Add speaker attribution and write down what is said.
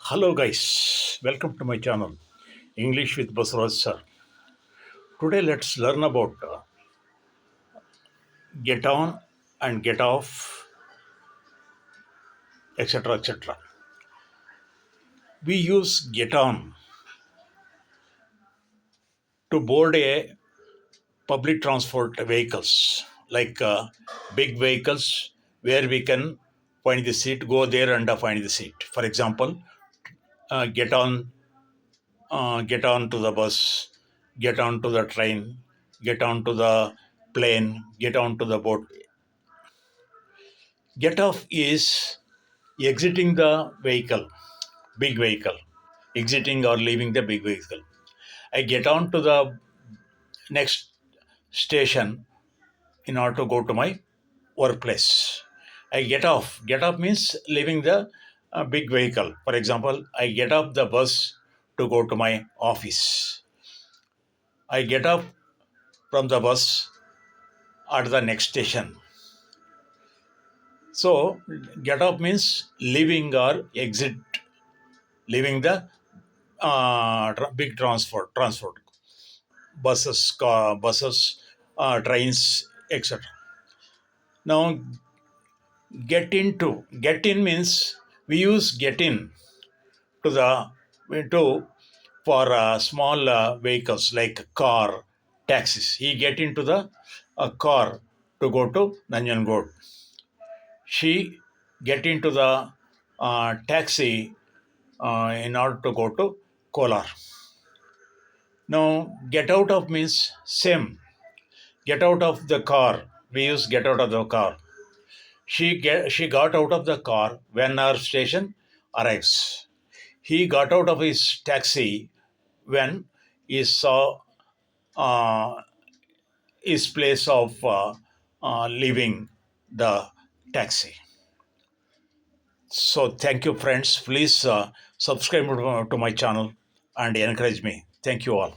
Speaker 1: Hello guys, welcome to my channel English with Basraj sir. Today let's learn about get on and get off, etc. etc. We use get on to board a public transport vehicles like big vehicles where we can find the seat, go there and find the seat. For example, get on to the bus, get on to the train, get on to the plane, get on to the boat. Get off is exiting the vehicle, big vehicle, exiting or leaving the big vehicle. I get on to the next station in order to go to my workplace. I get off. Get off means leaving the big vehicle. For example, I get off the bus to go to my office. I get off from the bus at the next station. So, get off means leaving or exit, leaving the big transport, buses, trains, etc. Now, get in means we use get in to the to for small vehicles like car, taxis. He get into the car to go to Nanjangud. She get into the taxi in order to go to Kolar. Now, get out of means same. Get out of the car. We use get out of the car. She got out of the car when our station arrives. He got out of his taxi when he saw uh, his place of leaving the taxi. So thank you, friends. Please subscribe to my channel and encourage me. Thank you all.